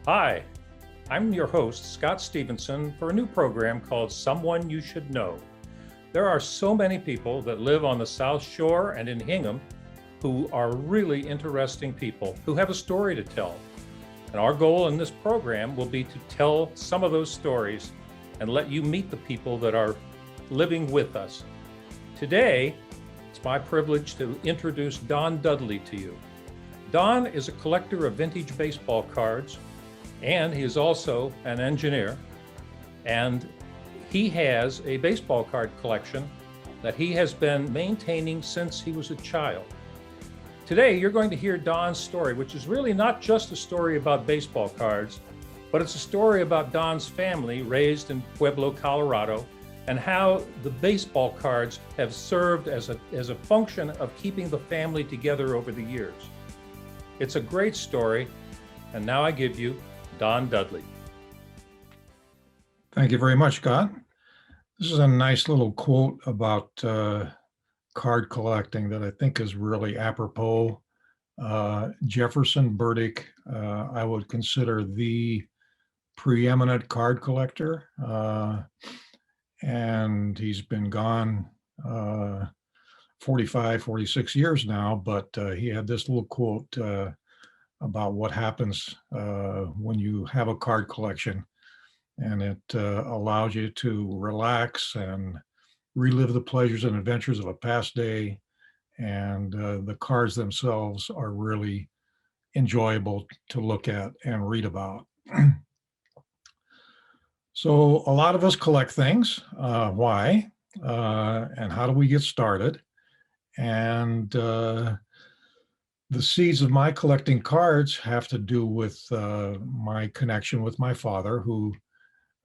Hi, I'm your host, Scott Stevenson, for a new program called Someone You Should Know. There are so many people that live on the South Shore and in Hingham who are really interesting people who have a story to tell. And our goal in this program will be to tell some of those stories and let you meet the people that are living with us. Today, it's my privilege to introduce Don Dudley to you. Don is a collector of vintage baseball cards, and he is also an engineer. And he has a baseball card collection that he has been maintaining since he was a child. Today, you're going to hear Don's story, which is really not just a story about baseball cards, but it's a story about Don's family raised in Pueblo, Colorado, and how the baseball cards have served as a function of keeping the family together over the years. It's a great story, and now I give you Don Dudley. Thank you very much, Scott. This is a nice little quote about card collecting that I think is really apropos. Jefferson Burdick, I would consider the preeminent card collector, and he's been gone 45, 46 years now, but he had this little quote about what happens when you have a card collection, and it allows you to relax and relive the pleasures and adventures of a past day, and the cards themselves are really enjoyable to look at and read about. So a lot of us collect things. Why? And how do we get started? And the seeds of my collecting cards have to do with my connection with my father, who,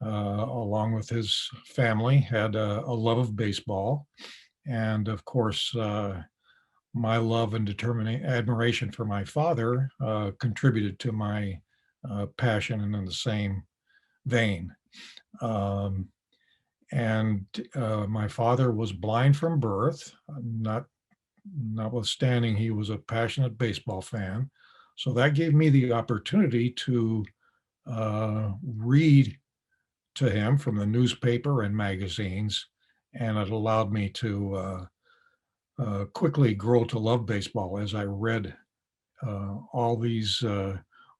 along with his family, had a love of baseball. And of course, my love and admiration for my father contributed to my passion, and in the same vein. My father was blind from birth, notwithstanding he was a passionate baseball fan. So that gave me the opportunity to read to him from the newspaper and magazines, and it allowed me to quickly grow to love baseball as I read all these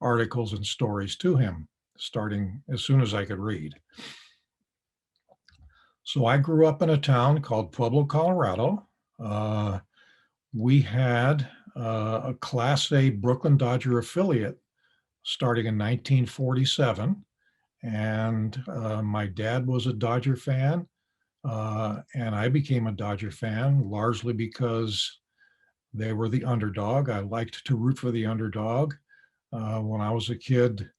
articles and stories to him, starting as soon as I could read. So I grew up in a town called Pueblo, Colorado. We had a Class A Brooklyn Dodger affiliate starting in 1947. And my dad was a Dodger fan, and I became a Dodger fan largely because they were the underdog. I liked to root for the underdog. When I was a kid,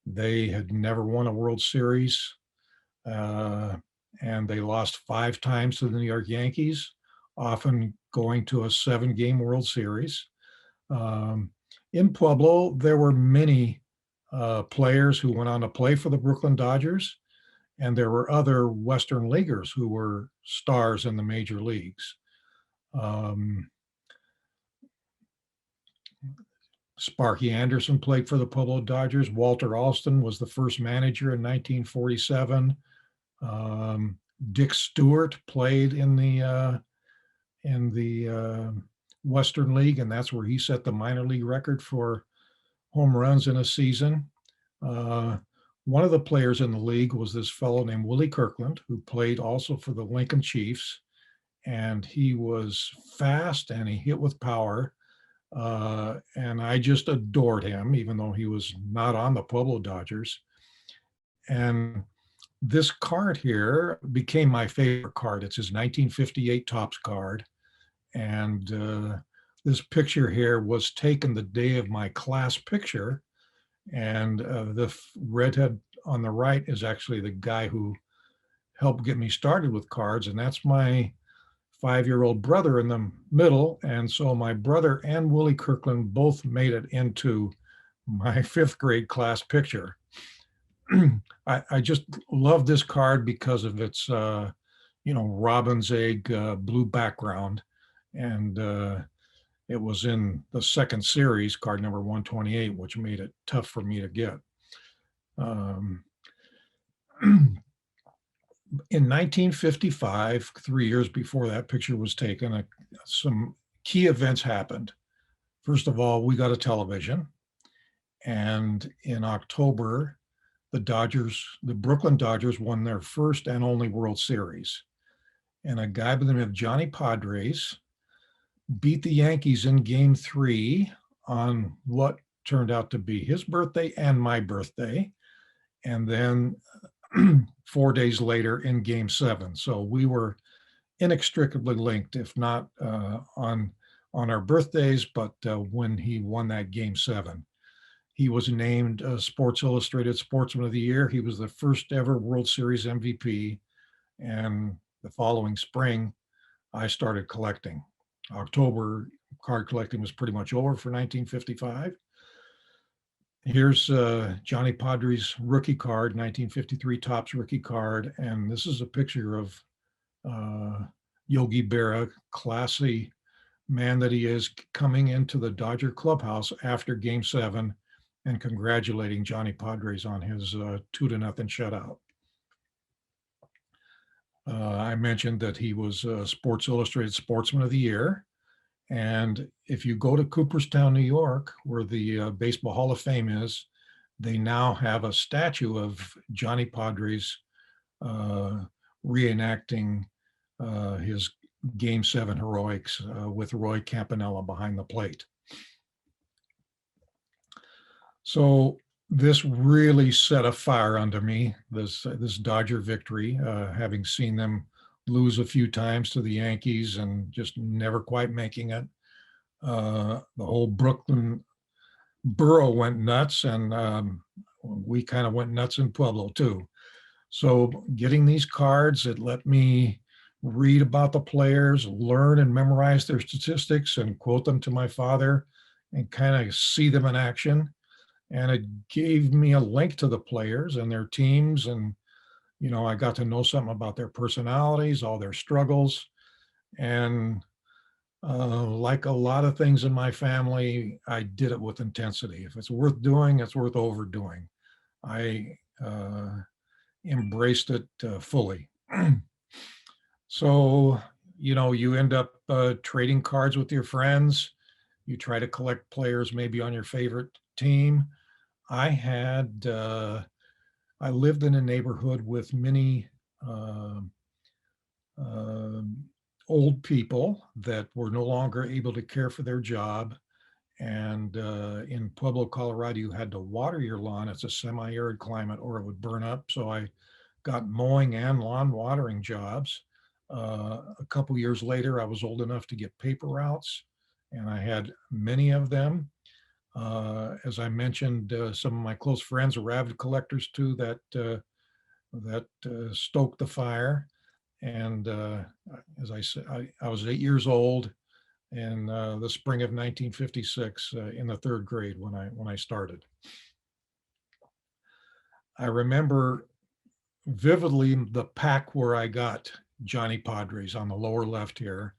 they had never won a World Series, and they lost 5 times to the New York Yankees, often going to a 7-game World Series. In Pueblo, there were many players who went on to play for the Brooklyn Dodgers, and there were other Western leaguers who were stars in the major leagues. Sparky Anderson played for the Pueblo Dodgers. Walter Alston was the first manager in 1947. Dick Stewart played in the Western League, and that's where he set the minor league record for home runs in a season. One of the players in the league was this fellow named Willie Kirkland, who played also for the Lincoln Chiefs, and he was fast and he hit with power, and I just adored him, even though he was not on the Pueblo Dodgers. And this card here became my favorite card. It's his 1958 Topps card, and this picture here was taken the day of my class picture, and the redhead on the right is actually the guy who helped get me started with cards, and that's my 5-year-old brother in the middle. And so my brother and Willie Kirkland both made it into my 5th grade class picture. I just love this card because of its, robin's egg blue background. And it was in the second series, card number 128, which made it tough for me to get. Um, in 1955, 3 years before that picture was taken, some key events happened. First of all, we got a television. And in October, the Brooklyn Dodgers won their first and only World Series. And a guy by the name of Johnny Padres beat the Yankees in game 3 on what turned out to be his birthday and my birthday. And then 4 days later in game 7. So we were inextricably linked, if not on our birthdays, but when he won that game 7. He was named Sports Illustrated Sportsman of the Year. He was the first ever World Series MVP. And the following spring, I started collecting. October, card collecting was pretty much over for 1955. Here's Johnny Padres rookie card, 1953 Topps rookie card. And this is a picture of Yogi Berra, classy man that he is, coming into the Dodger clubhouse after game 7 and congratulating Johnny Padres on his 2-0 shutout. I mentioned that he was Sports Illustrated Sportsman of the Year. And if you go to Cooperstown, New York, where the Baseball Hall of Fame is, they now have a statue of Johnny Padres reenacting his Game 7 heroics with Roy Campanella behind the plate. So this really set a fire under me, this Dodger victory, having seen them lose a few times to the Yankees and just never quite making it. The whole Brooklyn borough went nuts, and we kind of went nuts in Pueblo too. So getting these cards, it let me read about the players, learn and memorize their statistics and quote them to my father and kind of see them in action. And it gave me a link to the players and their teams. And, you know, I got to know something about their personalities, all their struggles. And like a lot of things in my family, I did it with intensity. If it's worth doing, it's worth overdoing. I embraced it fully. So, you know, you end up trading cards with your friends. You try to collect players maybe on your favorite team. I lived in a neighborhood with many old people that were no longer able to care for their job. And in Pueblo, Colorado, you had to water your lawn. It's a semi-arid climate or it would burn up. So I got mowing and lawn watering jobs. A couple years later, I was old enough to get paper routes, and I had many of them. As I mentioned, some of my close friends are avid collectors too, that stoked the fire. And as I said, I was 8 years old in the spring of 1956 in the 3rd grade when I started. I remember vividly the pack where I got Johnny Padres on the lower left here.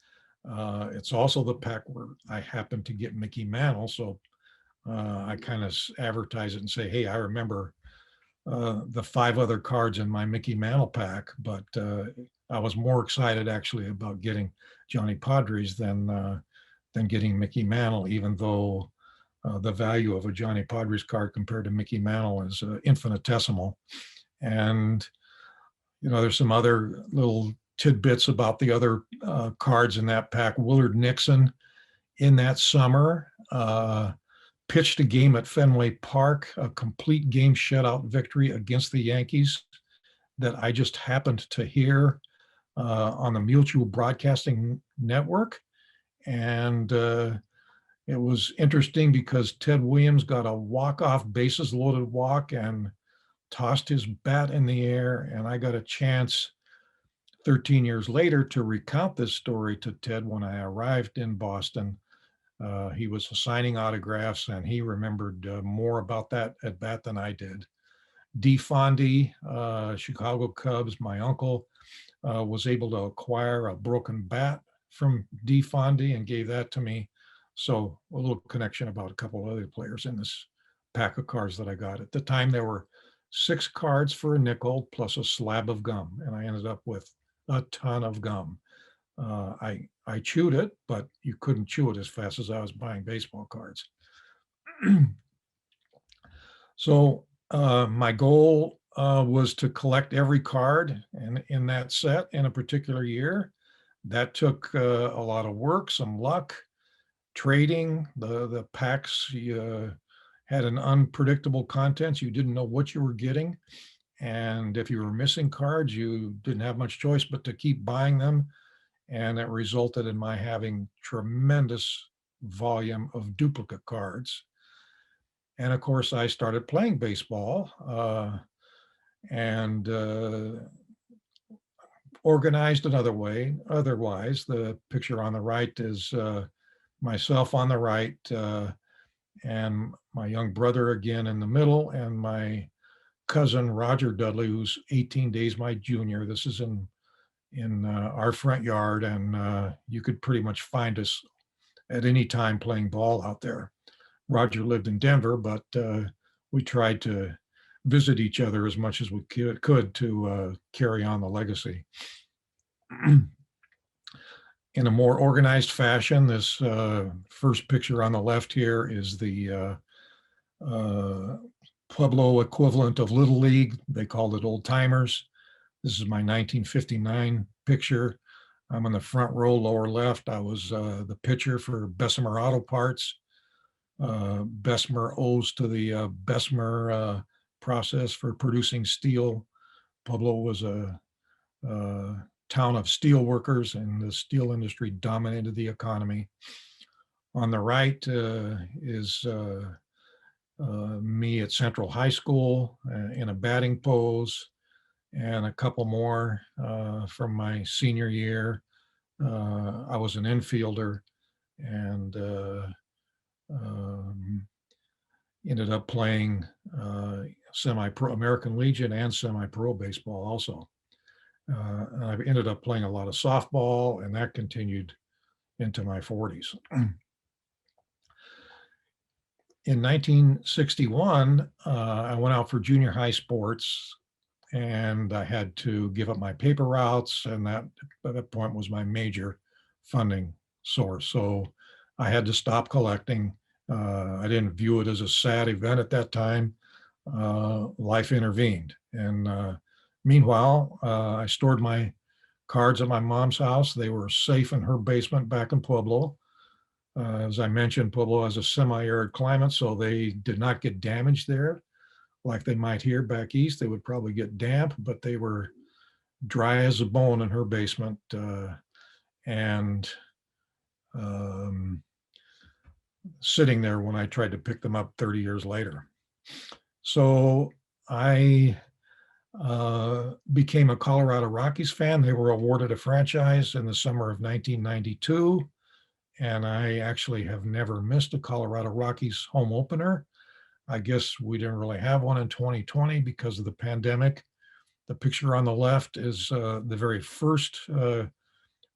It's also the pack where I happened to get Mickey Mantle. So I kind of advertise it and say, hey, I remember the 5 other cards in my Mickey Mantle pack, but I was more excited actually about getting Johnny Padres than getting Mickey Mantle, even though the value of a Johnny Padres card compared to Mickey Mantle is infinitesimal. And, you know, there's some other little tidbits about the other cards in that pack. Willard Nixon in that summer pitched a game at Fenway Park, a complete game shutout victory against the Yankees that I just happened to hear on the Mutual Broadcasting Network. And it was interesting because Ted Williams got a walk-off bases loaded walk and tossed his bat in the air. And I got a chance 13 years later to recount this story to Ted when I arrived in Boston. He was signing autographs and he remembered more about that at bat than I did. D. Fondy, Chicago Cubs, my uncle, was able to acquire a broken bat from D. Fondy and gave that to me. So a little connection about a couple of other players in this pack of cards that I got. At the time, there were 6 cards for a nickel plus a slab of gum, and I ended up with a ton of gum. I chewed it, but you couldn't chew it as fast as I was buying baseball cards. So my goal was to collect every card in that set in a particular year. That took a lot of work, some luck, trading. The packs had an unpredictable contents. You didn't know what you were getting. And if you were missing cards, you didn't have much choice but to keep buying them. And it resulted in my having tremendous volume of duplicate cards. And of course, I started playing baseball and organized another way. Otherwise, the picture on the right is myself on the right, and my young brother again in the middle, and my cousin Roger Dudley, who's 18 days my junior. This is in our front yard, and you could pretty much find us at any time playing ball out there. Roger lived in Denver, but we tried to visit each other as much as we could to carry on the legacy. In a more organized fashion, this first picture on the left here is the Pueblo equivalent of Little League. They called it Old Timers. This is my 1959 picture. I'm in the front row, lower left. I was the pitcher for Bessemer Auto Parts. Bessemer owes to the Bessemer process for producing steel. Pueblo was a town of steel workers, and the steel industry dominated the economy. On the right is me at Central High School in a batting pose, and a couple more from my senior year. I was an infielder and ended up playing semi-pro American Legion and semi-pro baseball also. I ended up playing a lot of softball, and that continued into my 40s. In 1961, I went out for junior high sports, and I had to give up my paper routes, and that at that point was my major funding source. So I had to stop collecting. I didn't view it as a sad event at that time. Life intervened. And meanwhile, I stored my cards at my mom's house. They were safe in her basement back in Pueblo. As I mentioned, Pueblo has a semi-arid climate, so they did not get damaged there like they might here back east. They would probably get damp, but they were dry as a bone in her basement. And sitting there when I tried to pick them up 30 years later. So I became a Colorado Rockies fan. They were awarded a franchise in the summer of 1992. And I actually have never missed a Colorado Rockies home opener. I guess we didn't really have one in 2020 because of the pandemic. The picture on the left is the very first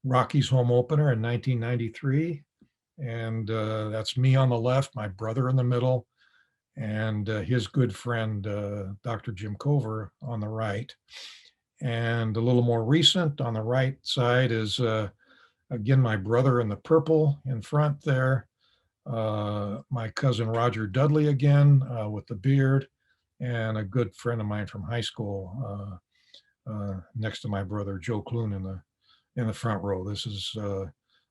Rockies home opener in 1993. And that's me on the left, my brother in the middle, and his good friend, Dr. Jim Cover, on the right. And a little more recent on the right side is, again, my brother in the purple in front there. My cousin Roger Dudley again with the beard, and a good friend of mine from high school next to my brother Joe Clune in the front row. This is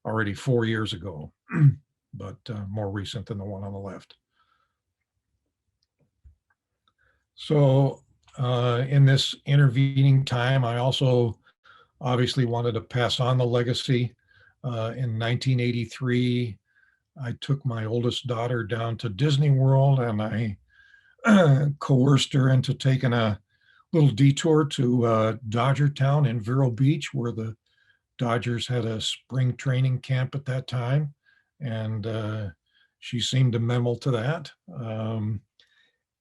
already 4 years ago, but more recent than the one on the left. So in this intervening time, I also obviously wanted to pass on the legacy. In 1983, I took my oldest daughter down to Disney World, and I coerced her into taking a little detour to Dodger Town in Vero Beach, where the Dodgers had a spring training camp at that time. And she seemed amenable to that.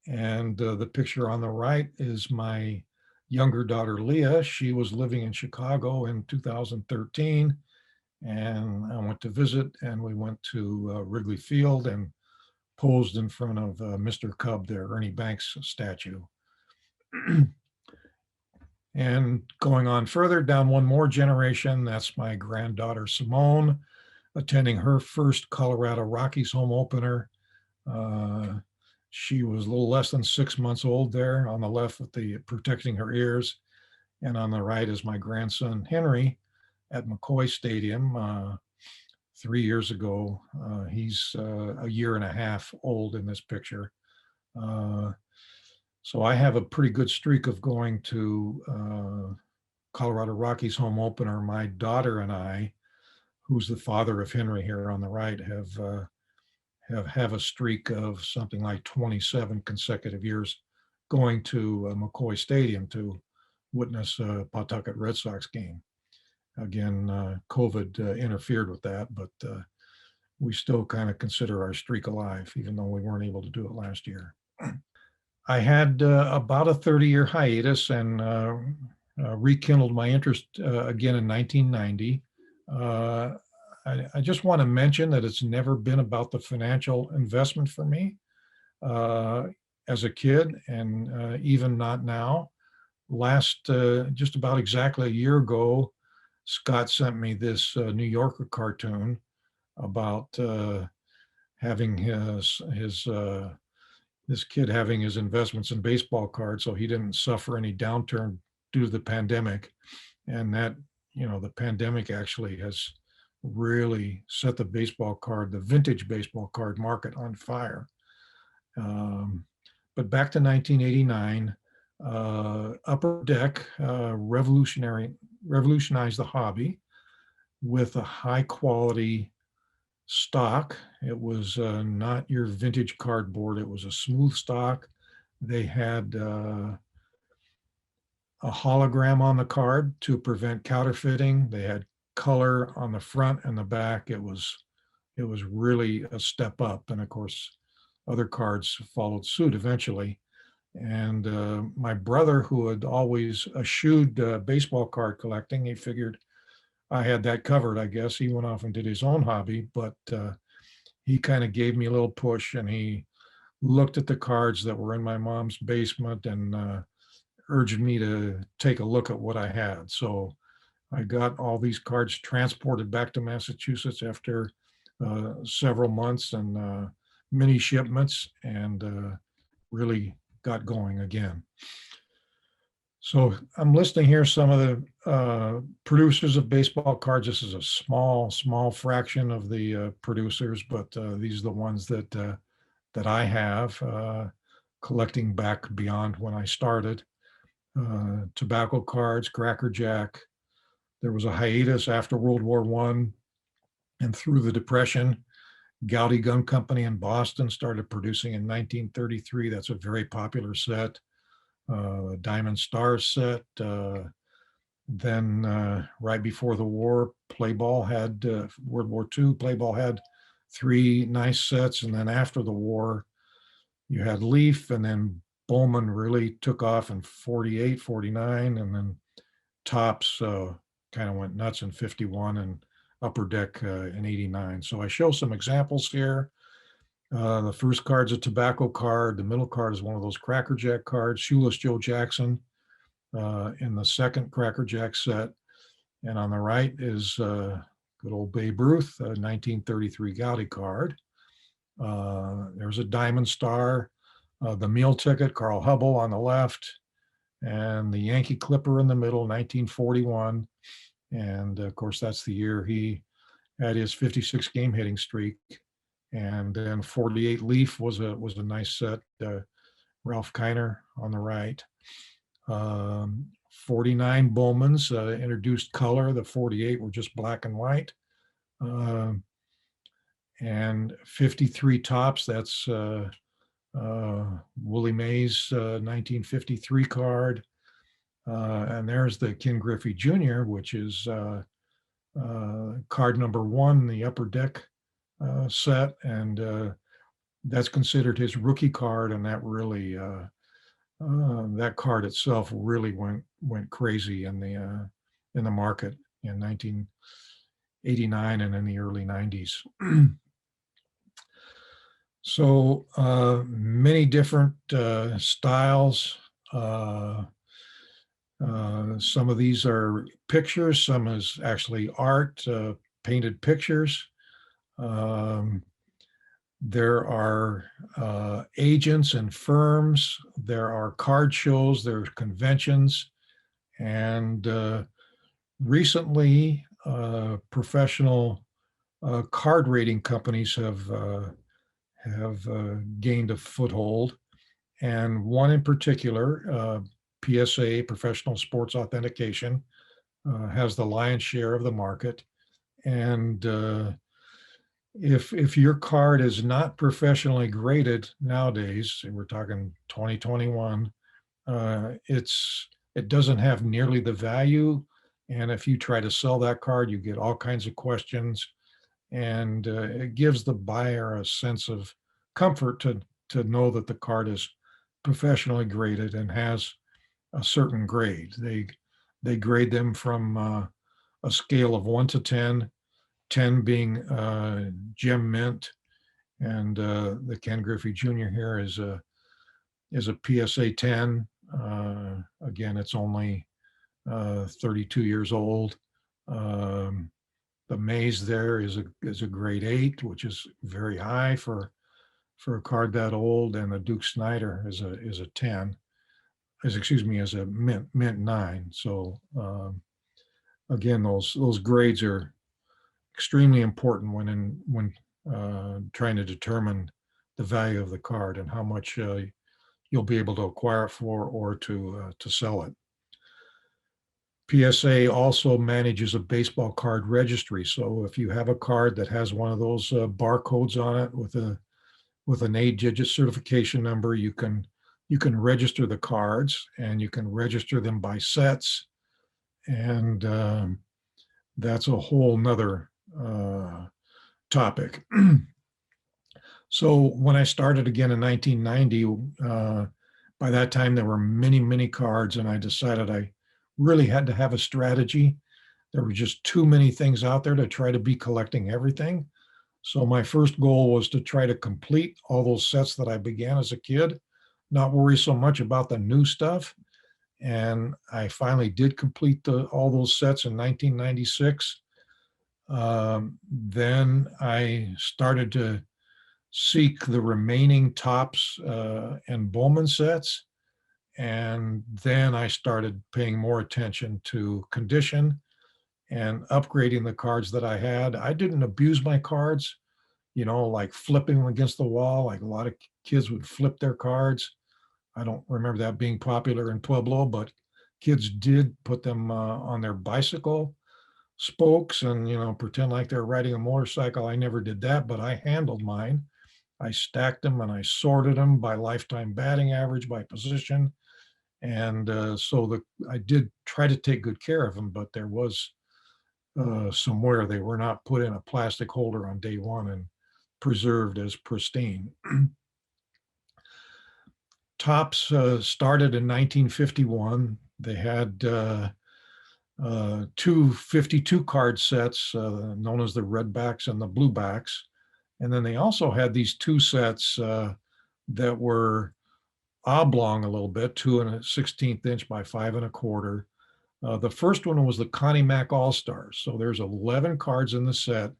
And the picture on the right is my younger daughter, Leah. She was living in Chicago in 2013. And I went to visit, and we went to Wrigley Field and posed in front of Mr. Cobb there, Ernie Banks statue. And going on further down one more generation, that's my granddaughter Simone, attending her first Colorado Rockies home opener. She was a little less than 6 months old there on the left with the protecting her ears. And on the right is my grandson Henry at McCoy Stadium 3 years ago. He's a year and a half old in this picture. So I have a pretty good streak of going to Colorado Rockies home opener. My daughter and I, who's the father of Henry here on the right, have a streak of something like 27 consecutive years going to McCoy Stadium to witness a Pawtucket Red Sox game. Again, COVID interfered with that, but we still kind of consider our streak alive, even though we weren't able to do it last year. I had about a 30-year hiatus and rekindled my interest again in 1990. I just want to mention that it's never been about the financial investment for me as a kid, and even not now. Just about exactly a year ago, Scott sent me this New Yorker cartoon about having this kid having his investments in baseball cards so he didn't suffer any downturn due to the pandemic. And that, the pandemic actually has really set the vintage baseball card market on fire. But back to 1989, Upper Deck revolutionized the hobby with a high quality stock. It was not your vintage cardboard. It was a smooth stock. They had a hologram on the card to prevent counterfeiting. They had color on the front and the back. It was really a step up. And of course, other cards followed suit eventually. And my brother, who had always eschewed baseball card collecting, he figured I had that covered, I guess. He went off and did his own hobby, but he kind of gave me a little push, and he looked at the cards that were in my mom's basement and urged me to take a look at what I had. So I got all these cards transported back to Massachusetts after several months and mini shipments, and really got going again. So I'm listing here some of the producers of baseball cards. This is a small fraction of the producers, but these are the ones that I have collecting back beyond when I started. Tobacco cards, Cracker Jack. There was a hiatus after World War I and through the Depression. Gowdy Gun Company in Boston started producing in 1933. That's a very popular set. Diamond Star set. Then right before the war, Playball had, World War II, Playball had 3 nice sets. And then after the war, you had Leaf, and then Bowman really took off in 48, 49, and then Topps kind of went nuts in 51, and Upper Deck in 89. So I show some examples here. The first card's a tobacco card. The middle card is one of those Cracker Jack cards, Shoeless Joe Jackson in the second Cracker Jack set. And on the right is good old Babe Ruth, 1933 Gowdy card. There's a Diamond Star, the meal ticket, Carl Hubble on the left, and the Yankee Clipper in the middle, 1941. And of course, that's the year he had his 56 game hitting streak. And then 48 Leaf was a nice set. Ralph Kiner on the right. 49 Bowman's introduced color. The 48 were just black and white. And 53 Topps. That's Willie Mays' 1953 card. And there's the Ken Griffey Jr., which is card number 1, the Upper Deck set, and that's considered his rookie card, and that really that card itself really went crazy in the market in 1989 and in the early 90s. So many different styles Uh, some of these are pictures, some is actually art, painted pictures. Um, there are agents and firms, there are card shows, there are conventions, and recently professional card rating companies have gained a foothold, and one in particular, PSA, Professional Sports Authentication, has the lion's share of the market. And if your card is not professionally graded nowadays, and we're talking 2021, it doesn't have nearly the value. And if you try to sell that card, you get all kinds of questions, and it gives the buyer a sense of comfort to know that the card is professionally graded and has a certain grade. They grade them from a scale of 1 to 10, 10 being gem mint, and the Ken Griffey Jr. here is a PSA 10. Again, it's only 32 years old. The maze there is a grade 8, which is very high for a card that old, and the Duke Snyder is a 10. Is a mint 9. So again, those grades are extremely important when trying to determine the value of the card and how much you'll be able to acquire it for or to sell it. PSA also manages a baseball card registry. So if you have a card that has one of those barcodes on it with an 8-digit certification number, you can register the cards, and you can register them by sets, and that's a whole nother topic. So when I started again in 1990, by that time there were many cards, and I decided I really had to have a strategy. There were just too many things out there to try to be collecting everything. So my first goal was to try to complete all those sets that I began as a kid, not worry so much about the new stuff. And I finally did complete all those sets in 1996. Then I started to seek the remaining Topps and Bowman sets. And then I started paying more attention to condition and upgrading the cards that I had. I didn't abuse my cards, like flipping them against the wall, like a lot of kids would flip their cards. I don't remember that being popular in Pueblo, but kids did put them on their bicycle spokes and, pretend like they're riding a motorcycle. I never did that, but I handled mine. I stacked them and I sorted them by lifetime batting average, by position. And so I did try to take good care of them, but there was somewhere they were not put in a plastic holder on day one and preserved as pristine. Topps started in 1951. They had two 52 card sets known as the redbacks and the bluebacks. And then they also had these two sets that were oblong a little bit, 2 1/16 inch by 5 1/4. The first one was the Connie Mac All-Stars. So there's 11 cards in the set,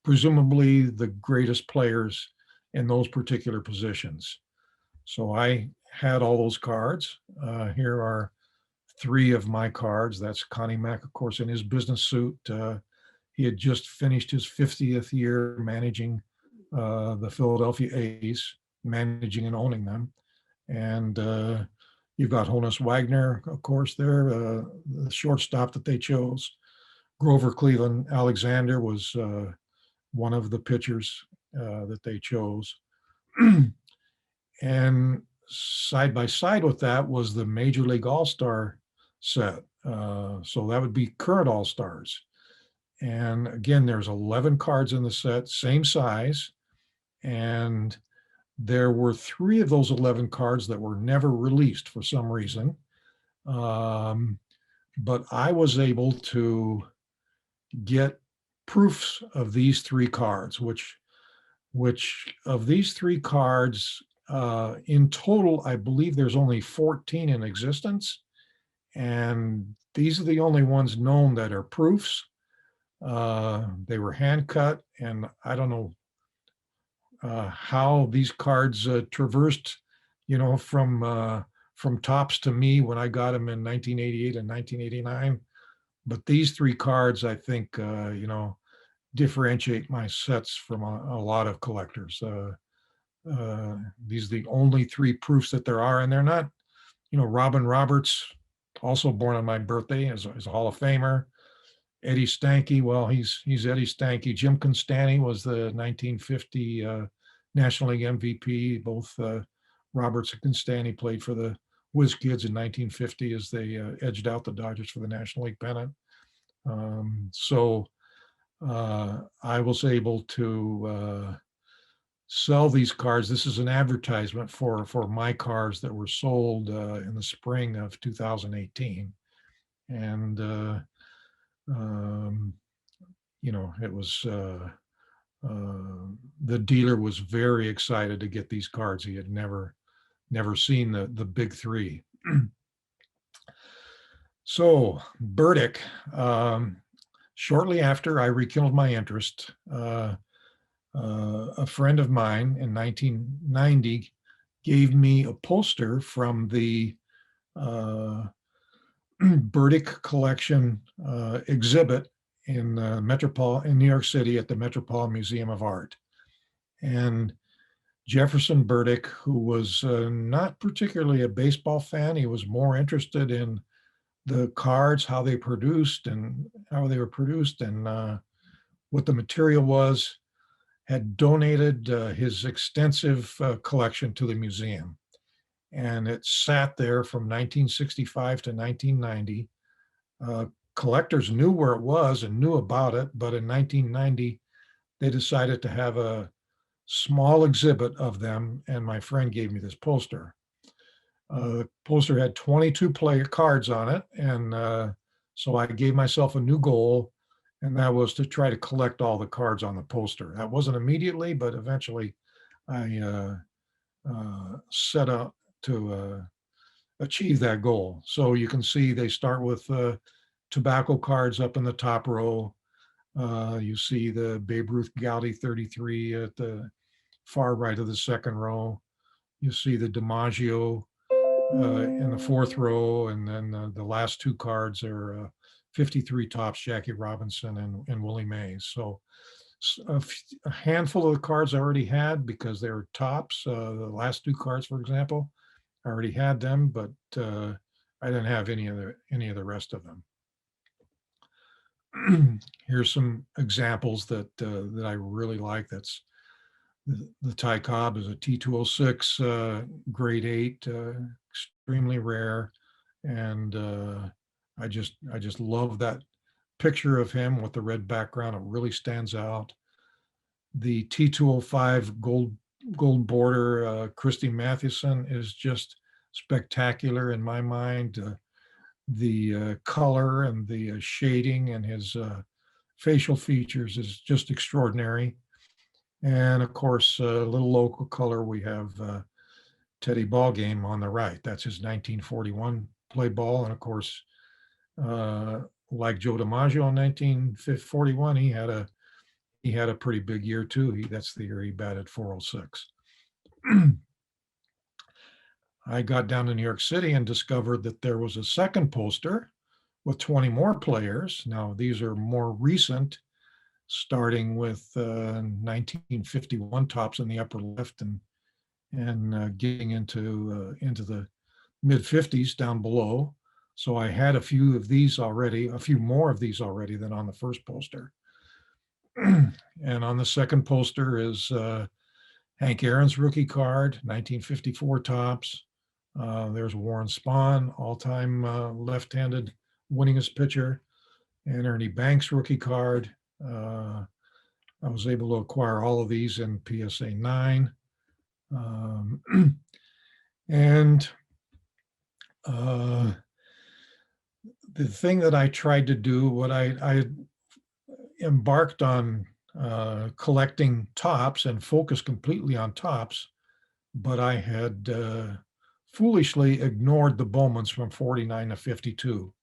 presumably the greatest players in those particular positions. So I had all those cards. Here are 3 of my cards. That's Connie Mac, of course, in his business suit. He had just finished his 50th year managing the Philadelphia A's, managing and owning them. And you've got Honus Wagner, of course, there, the shortstop that they chose. Grover Cleveland Alexander was one of the pitchers that they chose. And side by side with that was the Major League All-Star set. So that would be current All-Stars. And again, there's 11 cards in the set, same size. And there were 3 of those 11 cards that were never released for some reason. But I was able to get proofs of these 3 cards, which of these 3 cards In total, I believe there's only 14 in existence, and these are the only ones known that are proofs. They were hand cut, and I don't know how these cards traversed, from tops to me when I got them in 1988 and 1989. But these three cards, I think, differentiate my sets from a lot of collectors. These are the only three proofs that there are, and they're not, Robin Roberts, also born on my birthday, is a Hall of Famer. Eddie Stanky, well, he's Eddie Stanky. Jim Constanti was the 1950 National League MVP. Both Roberts and Constanti played for the Whiz Kids in 1950 as they edged out the Dodgers for the National League pennant. So I was able to sell these cards. This is an advertisement for my cards that were sold in the spring of 2018. And, it was, the dealer was very excited to get these cards. He had never seen the big three. So Burdick, shortly after I rekindled my interest, a friend of mine in 1990 gave me a poster from the Burdick collection exhibit in New York City at the Metropolitan Museum of Art. And Jefferson Burdick, who was not particularly a baseball fan, he was more interested in the cards, how they were produced, and what the material was, had donated his extensive collection to the museum. And it sat there from 1965 to 1990. Collectors knew where it was and knew about it, but in 1990, they decided to have a small exhibit of them, and my friend gave me this poster. The poster had 22 player cards on it, and so I gave myself a new goal, and that was to try to collect all the cards on the poster. That wasn't immediately, but eventually I set out to achieve that goal. So you can see they start with tobacco cards up in the top row. You see the Babe Ruth Gowdy 33 at the far right of the second row. You see the DiMaggio in the fourth row, and then the last two cards are 53 Topps, Jackie Robinson and Willie Mays. So a handful of the cards I already had because they were Topps. The last two cards, for example, I already had them, but I didn't have any of the rest of them. Here's some examples that I really like. That's the Ty Cobb is a T206 grade 8, extremely rare, and I just love that picture of him with the red background. It really stands out. The T205 gold border Christy Mathewson is just spectacular in my mind. The color and the shading and his facial features is just extraordinary. And of course, a little local color, we have Teddy Ballgame on the right. That's his 1941 play ball. And of course, like Joe DiMaggio in 1941, he had a pretty big year too. That's the year he batted .406. I got down to New York City and discovered that there was a second poster with 20 more players. Now, these are more recent, starting with 1951 Topps in the upper left and getting into the mid 50s down below. So I had a few more of these already than on the first poster. And on the second poster is Hank Aaron's rookie card, 1954 Topps. There's Warren Spahn, all-time left-handed winningest pitcher, and Ernie Banks rookie card. I was able to acquire all of these in PSA 9. And the thing that I tried to do, what I embarked on collecting Topps and focused completely on Topps but I had foolishly ignored the Bowmans from 49 to 52.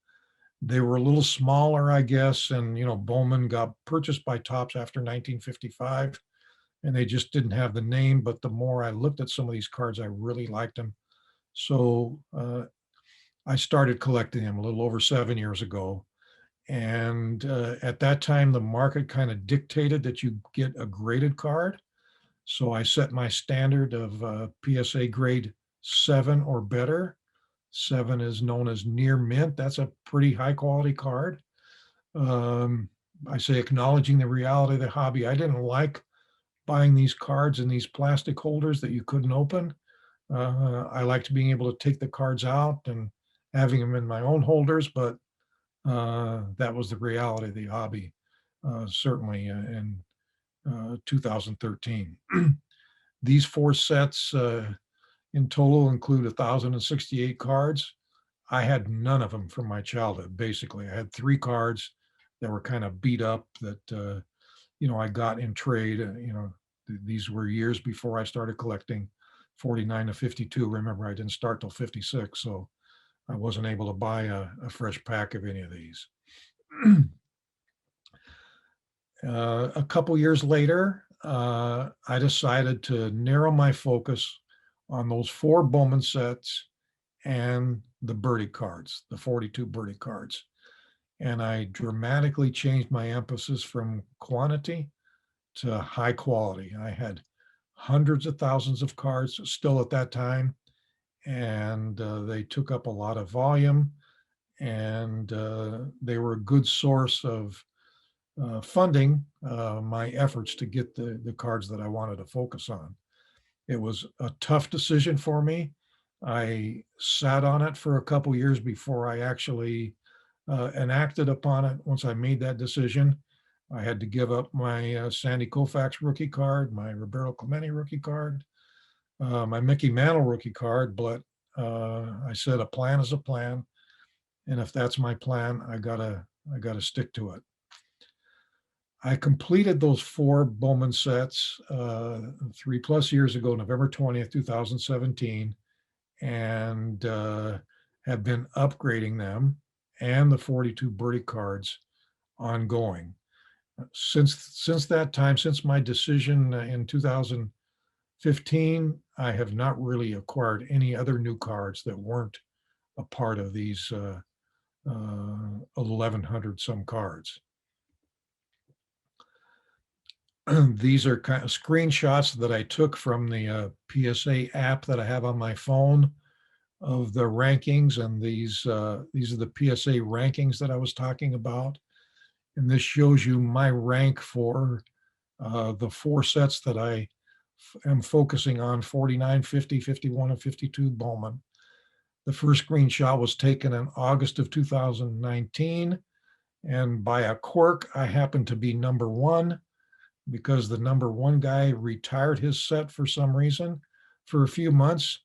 They were a little smaller, I guess, and Bowman got purchased by Topps after 1955, and they just didn't have the name. But the more I looked at some of these cards, I really liked them. So I started collecting them a little over 7 years ago. And at that time, the market kind of dictated that you get a graded card. So I set my standard of PSA grade 7 or better. 7 is known as near mint. That's a pretty high quality card. I say acknowledging the reality of the hobby. I didn't like buying these cards in these plastic holders that you couldn't open. I liked being able to take the cards out and having them in my own holders, but that was the reality of the hobby, certainly in 2013. These 4 sets in total include 1,068 cards. I had none of them from my childhood, basically. I had 3 cards that were kind of beat up that, I got in trade. These were years before I started collecting 49 to 52. Remember, I didn't start till 56, so I wasn't able to buy a fresh pack of any of these. A couple years later, I decided to narrow my focus on those 4 Bowman sets and the birdie cards, the 42 birdie cards. And I dramatically changed my emphasis from quantity to high quality. I had hundreds of thousands of cards still at that time, and they took up a lot of volume, and they were a good source of funding my efforts to get the cards that I wanted to focus on. It was a tough decision for me. I sat on it for a couple years before I actually enacted upon it. Once I made that decision, I had to give up my Sandy Koufax rookie card, my Roberto Clemente rookie card, my Mickey Mantle rookie card. But I said a plan is a plan, and if that's my plan, I gotta stick to it. I completed those 4 Bowman sets 3+ years ago, November 20th, 2017, and have been upgrading them and the 42 birdie cards ongoing. Since that time, since my decision in 2015, I have not really acquired any other new cards that weren't a part of these 1,100 some cards. These are kind of screenshots that I took from the PSA app that I have on my phone of the rankings, and these are the PSA rankings that I was talking about. And this shows you my rank for the 4 sets that I am focusing on: 49, 50, 51, and 52 Bowman. The first screenshot was taken in August of 2019, and by a quirk, I happened to be number 1, because the number 1 guy retired his set for some reason for a few months,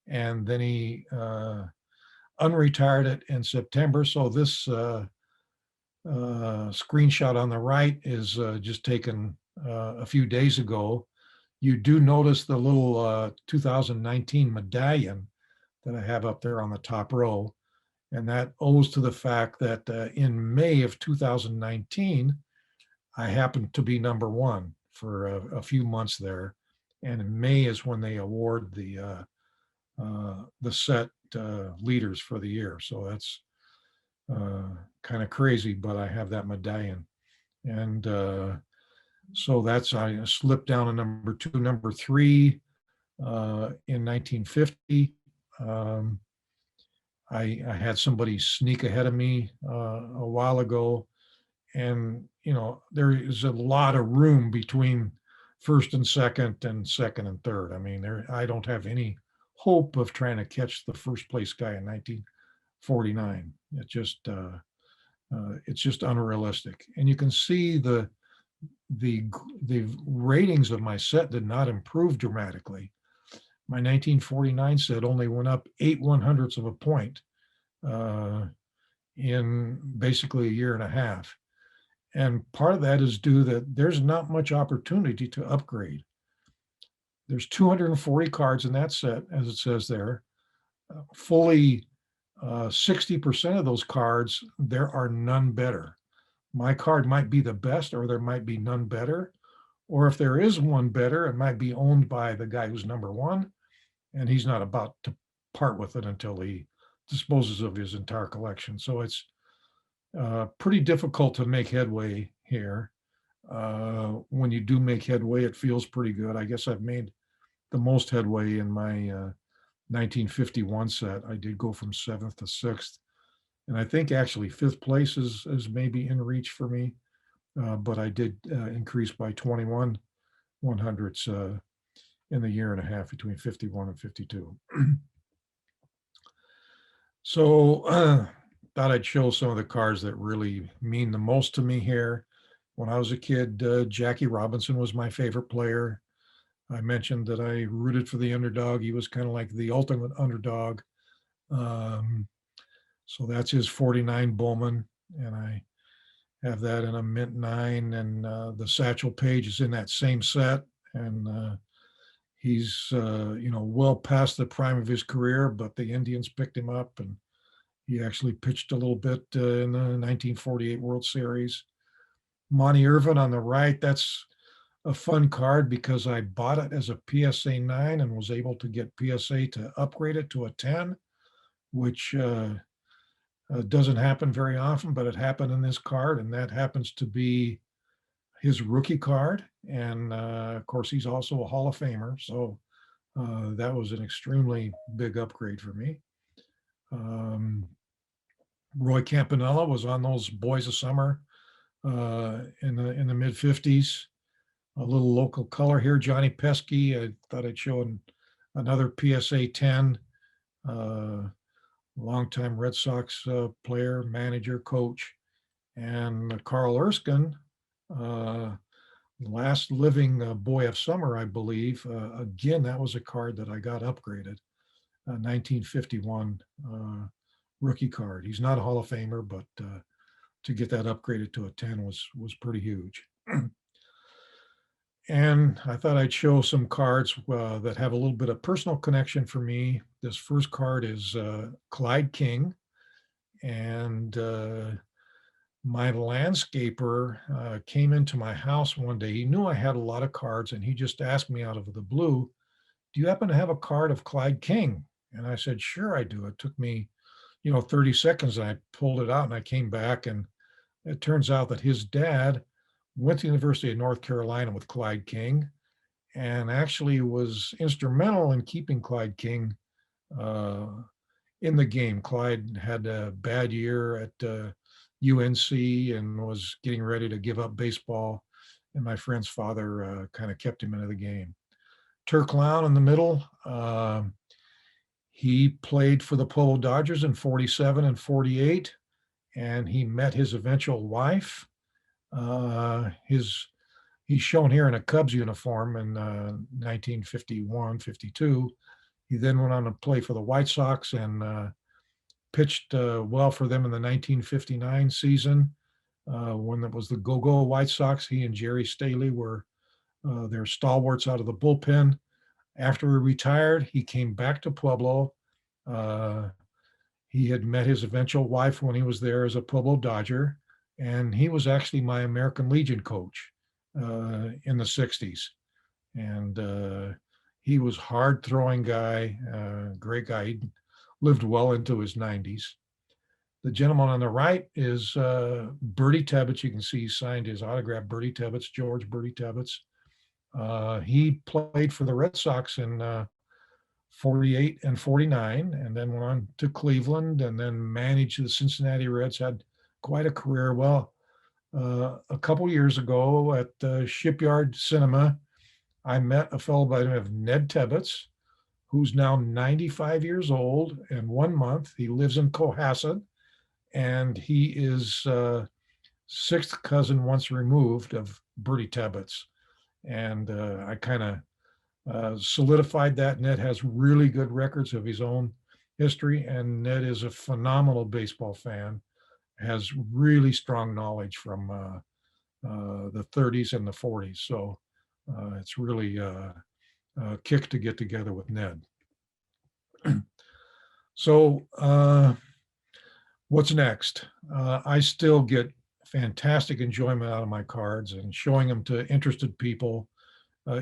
and then he unretired it in September. So this screenshot on the right is just taken a few days ago. You do notice the little 2019 medallion that I have up there on the top row, and that owes to the fact that in May of 2019, I happened to be number 1 for a few months there, and in May is when they award the set leaders for the year. So that's kind of crazy, but I have that medallion, and so that's, I slipped down to number 2, number 3 in 1950. I had somebody sneak ahead of me a while ago. And, there is a lot of room between first and second and third. I mean, I don't have any hope of trying to catch the first place guy in 1949. It's just unrealistic. And you can see the ratings of my set did not improve dramatically. My 1949 set only went up 8/100ths of a point in basically a year and a half. And part of that is due that there's not much opportunity to upgrade. There's 240 cards in that set, as it says there. Fully 60% of those cards, there are none better. My card might be the best, or there might be none better. Or if there is one better, it might be owned by the guy who's number one, and he's not about to part with it until he disposes of his entire collection. So it's pretty difficult to make headway here. When you do make headway, it feels pretty good. I guess I've made the most headway in my 1951 set. I did go from 7th to 6th. And I think actually 5th place is maybe in reach for me. But I did increase by 21 100ths in the year and a half between 51 and 52. So thought I'd show some of the cards that really mean the most to me here. When I was a kid, Jackie Robinson was my favorite player. I mentioned that I rooted for the underdog. He was kind of like the ultimate underdog. So that's his 49 Bowman, and I have that in a mint 9, and the Satchel Paige is in that same set, and he's well past the prime of his career, but the Indians picked him up, and he actually pitched a little bit in the 1948 World Series. Monte Irvin on the right, that's a fun card because I bought it as a PSA 9 and was able to get PSA to upgrade it to a 10, which doesn't happen very often, but it happened in this card, and that happens to be his rookie card. And of course, he's also a Hall of Famer. So that was an extremely big upgrade for me. Roy Campanella was on those Boys of Summer in the mid 50s. A little local color here. Johnny Pesky, I thought I'd show another PSA 10. Longtime Red Sox player, manager, coach. And Carl Erskine, last living Boy of Summer, I believe. Again, that was a card that I got upgraded. 1951 rookie card. He's not a Hall of Famer, but to get that upgraded to a 10 was pretty huge. And I thought I'd show some cards that have a little bit of personal connection for me. This first card is Clyde King. And my landscaper came into my house one day. He knew I had a lot of cards, and he just asked me out of the blue, "Do you happen to have a card of Clyde King?" And I said, "Sure, I do." It took me 30 seconds, and I pulled it out, and I came back, and it turns out that his dad went to the University of North Carolina with Clyde King, and actually was instrumental in keeping Clyde King in the game. Clyde had a bad year at UNC and was getting ready to give up baseball, and my friend's father kind of kept him into the game. Turk Lown in the middle. He played for the Polo Dodgers in 47 and 48, and he met his eventual wife. He's shown here in a Cubs uniform in 1951, 52. He then went on to play for the White Sox and pitched well for them in the 1959 season when it was the Go-Go White Sox. He and Jerry Staley were their stalwarts out of the bullpen. After he retired, he came back to Pueblo. He had met his eventual wife when he was there as a Pueblo Dodger, and he was actually my American Legion coach in the 60s. And he was hard-throwing guy, great guy. He lived well into his 90s. The gentleman on the right is Bertie Tebbetts. You can see he signed his autograph, Bertie Tebbetts, George Bertie Tebbetts. He played for the Red Sox in 48 and 49, and then went on to Cleveland, and then managed the Cincinnati Reds, had quite a career. Well, a couple years ago at the Shipyard Cinema, I met a fellow by the name of Ned Tebbetts, who's now 95 years old and 1 month. He lives in Cohasset, and he is sixth cousin once removed of Bertie Tebbetts. And I kind of solidified that. Ned has really good records of his own history, and Ned is a phenomenal baseball fan, has really strong knowledge from the 30s and the 40s. So it's really kick to get together with Ned. So what's next? I still get fantastic enjoyment out of my cards and showing them to interested people,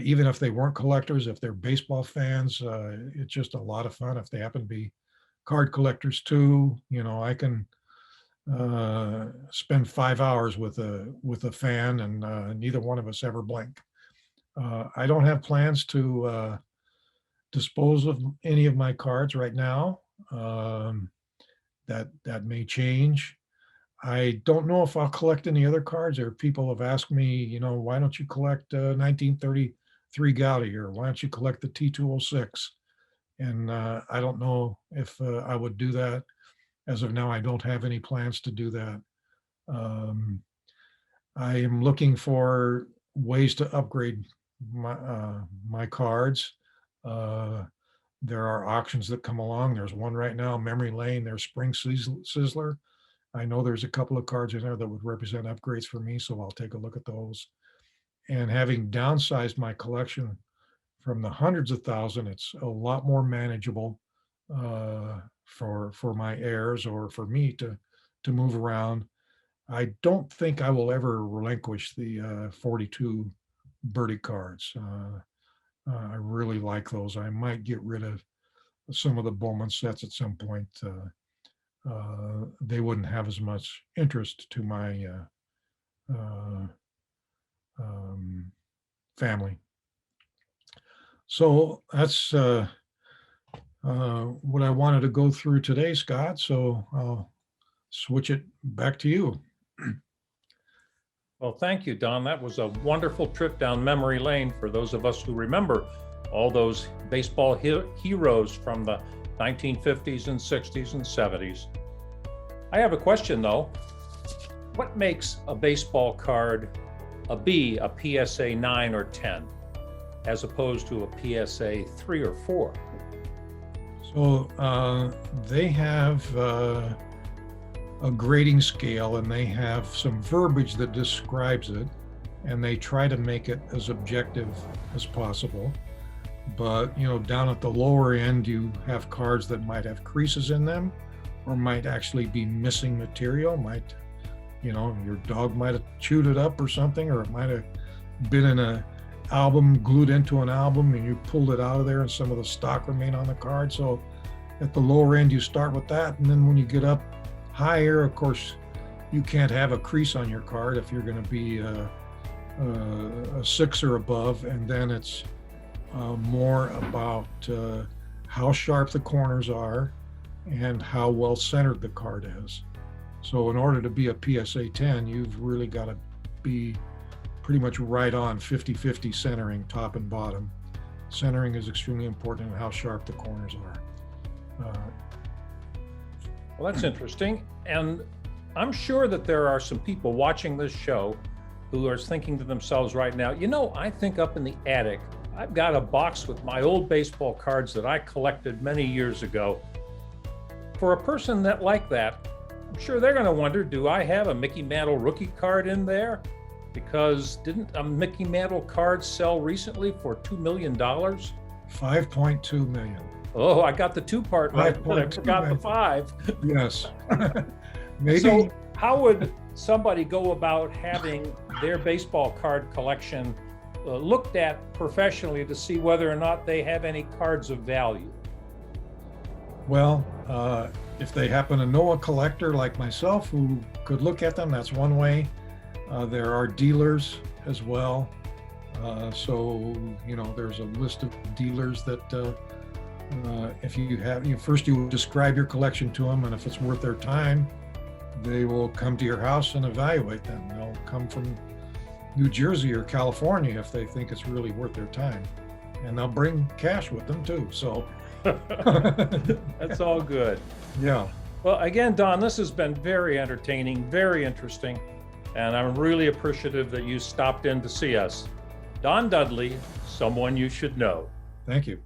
even if they weren't collectors, if they're baseball fans. It's just a lot of fun. If they happen to be card collectors too, I can spend 5 hours with a fan, and neither one of us ever blink. I don't have plans to dispose of any of my cards right now. That may change. I don't know if I'll collect any other cards. Or people have asked me, why don't you collect 1933 Gaudi, or why don't you collect the T206? And I don't know if I would do that. As of now, I don't have any plans to do that. I am looking for ways to upgrade my cards. There are auctions that come along. There's one right now, Memory Lane. There's Spring Sizzler. I know there's a couple of cards in there that would represent upgrades for me, so I'll take a look at those. And having downsized my collection from the hundreds of thousands, it's a lot more manageable for my heirs or for me to move around. I don't think I will ever relinquish the 42 birdie cards. I really like those. I might get rid of some of the Bowman sets at some point. They wouldn't have as much interest to my family. So that's what I wanted to go through today, Scott. So I'll switch it back to you. Well, thank you, Don. That was a wonderful trip down memory lane for those of us who remember all those baseball heroes from the 1950s and 60s and 70s. I have a question, though. What makes a baseball card a B, a PSA 9 or 10, as opposed to a PSA 3 or 4? So they have a grading scale, and they have some verbiage that describes it, and they try to make it as objective as possible. But down at the lower end, you have cards that might have creases in them, or might actually be missing material. Your dog might have chewed it up or something, or it might have been in an album, glued into an album, and you pulled it out of there and some of the stock remain on the card. So at the lower end, you start with that, and then when you get up higher, of course, you can't have a crease on your card if you're going to be a 6 or above, and then it's more about how sharp the corners are and how well centered the card is. So in order to be a PSA 10, you've really got to be pretty much right on 50-50 centering, top and bottom. Centering is extremely important, and how sharp the corners are. Well, that's interesting. And I'm sure that there are some people watching this show who are thinking to themselves right now, I think up in the attic, I've got a box with my old baseball cards that I collected many years ago. For a person like that, I'm sure they're going to wonder, do I have a Mickey Mantle rookie card in there? Because didn't a Mickey Mantle card sell recently for $2 million? 5.2 million. Oh, I got the 2 part right, but I forgot the 5. Yes. Maybe. So how would somebody go about having their baseball card collection looked at professionally to see whether or not they have any cards of value? Well, if they happen to know a collector like myself who could look at them, that's one way. There are dealers as well. So, there's a list of dealers that if you have, first you describe your collection to them, and if it's worth their time, they will come to your house and evaluate them. They'll come from New Jersey or California if they think it's really worth their time. And they'll bring cash with them too, so. That's all good. Yeah. Well, again, Don, this has been very entertaining, very interesting, and I'm really appreciative that you stopped in to see us. Don Dudley, someone you should know. Thank you.